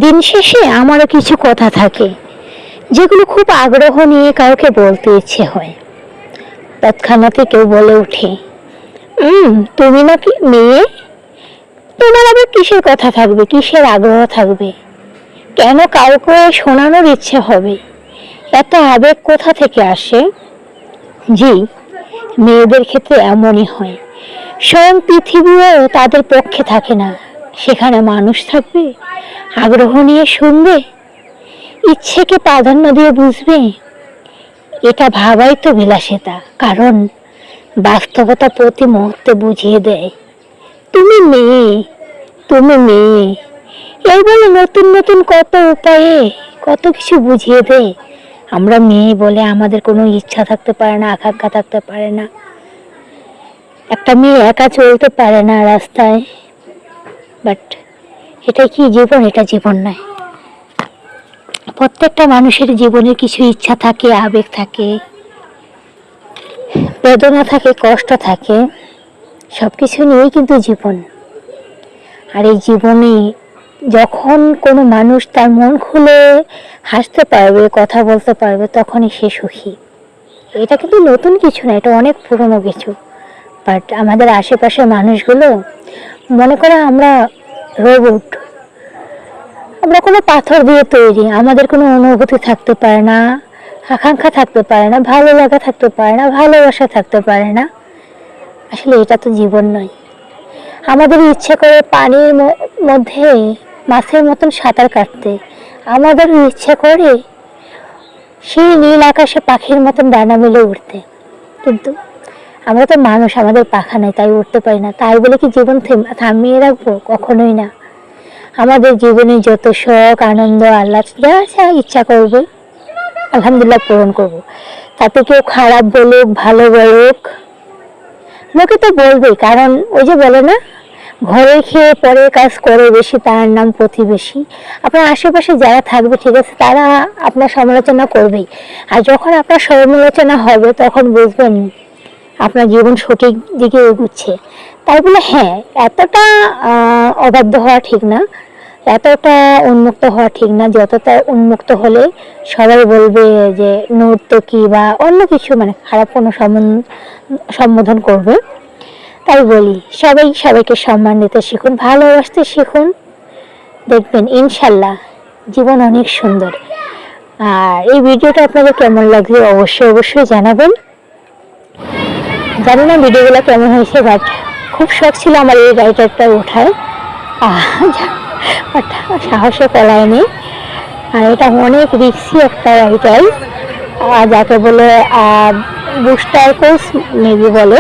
দিন শেষে আমারও কিছু কথা থাকে যেগুলো খুব আগ্রহ নিয়ে কাউকে বলতে ইচ্ছে হয়। তৎক্ষণাৎ কেউ বলে ওঠে, তুমি নাকি মেয়ে, তোমার আবার কিসের কথা থাকবে, কিসের আগ্রহ থাকবে, কেন কাউকে শোনানোর ইচ্ছে হবে, এত আবেগ কোথা থেকে আসে? জি, মেয়েদের ক্ষেত্রে এমনই হয়। স্বয়ং পৃথিবীও তাদের পক্ষে থাকে না। সেখানে মানুষ থাকবে, আগ্রহ নিয়ে শুনবে, ইচ্ছেকে প্রাধান্য দিয়ে বুঝবে। এটা ভাবাই তো বিলাসিতা, কারণ বাস্তবতা প্রতি মুহূর্তে বুঝিয়ে দেয় তুমি মেয়ে, তুমি মেয়ে। এই বলে নতুন নতুন কত উপায়ে কত কিছু বুঝিয়ে দেয়। আমরা মেয়ে বলে আমাদের কোনো ইচ্ছা থাকতে পারে না, আকাঙ্ক্ষা থাকতে পারে না। একটা মেয়ে একা চলতে পারে না রাস্তায়, বাট এটা কি জীবন? এটা জীবন নয়। প্রত্যেকটা মানুষের জীবনে কিছু ইচ্ছা থাকে, আবেগ থাকে, বেদনা থাকে, কষ্ট থাকে, সবকিছু নিয়েই কিন্তু জীবন। আর এই জীবনে যখন কোনো মানুষ তার মন খুলে হাসতে পারবে, কথা বলতে পারবে, তখনই সে সুখী। এটা কিন্তু নতুন কিছু না, এটা অনেক পুরনো কিছু। বাট আমাদের আশেপাশের মানুষগুলো মনে করে আমরা রোবট, আমরা কোনো পাথর দিয়ে তৈরি, আমাদের কোনো অনুভূতি থাকতে পারে না, আকাঙ্ক্ষা থাকতে পারে না, ভালো লাগা থাকতে পারে না, ভালোবাসা থাকতে পারে না। আসলে এটা তো জীবন নয়। আমাদের ইচ্ছে করে পানির মধ্যে মাছের মতন সাঁতার কাটতে, আমাদের ইচ্ছে করে সেই নীল আকাশে পাখির মতন ডানা মেলে উঠতে, কিন্তু আমরা তো মানুষ, আমাদের পাখা নেই, তাই উঠতে পারি না। তাই বলে কি জীবন থামিয়ে রাখবো? কখনোই না। আমাদের জীবনে যত শখ, আনন্দ, আহ্লাদ যা ইচ্ছা করবে আলহামদুলিল্লাহ পূরণ করবো। তাতে কেউ খারাপ বলুক, ভালো বলুক, লোকে তো বলবেই। কারণ ওই যে বলে না, ঘরে খেয়ে পরে কাজ করে বেশি, তার নাম প্রতিবেশী। আপনার আশেপাশে যারা থাকবে, ঠিক আছে, তারা আপনার সমালোচনা করবেই। আর যখন আপনার সমালোচনা হবে, তখন বুঝবেন আপনার জীবন সঠিক দিকে এগুচ্ছে। তাই বলে হ্যাঁ, এতটা অবাধ্য হওয়া ঠিক না, এতটা উন্মুক্ত হওয়া ঠিক না। যতটা উন্মুক্ত হলে সবাই বলবে যে নর্তকী বা অন্য কিছু, মানে খারাপ কোনো সম্বোধন করবে। তাই বলি, সবাই সবাইকে সম্মান দিতে শিখুন, ভালোবাসতে শিখুন, দেখবেন ইনশাল্লাহ জীবন অনেক সুন্দর। আর এই ভিডিওটা আপনাদের কেমন লাগছে অবশ্যই অবশ্যই জানাবেন। জানি না ভিডিওগুলো কেমন হয়েছে, বাট খুব শখ ছিল আমার এই রাইটারটা ওঠায়, সাহসে করায়নি। আর এটা অনেক রিস্কি একটা রাইটার, যাকে বলে বুস্টার কোর্স মেবি বলে।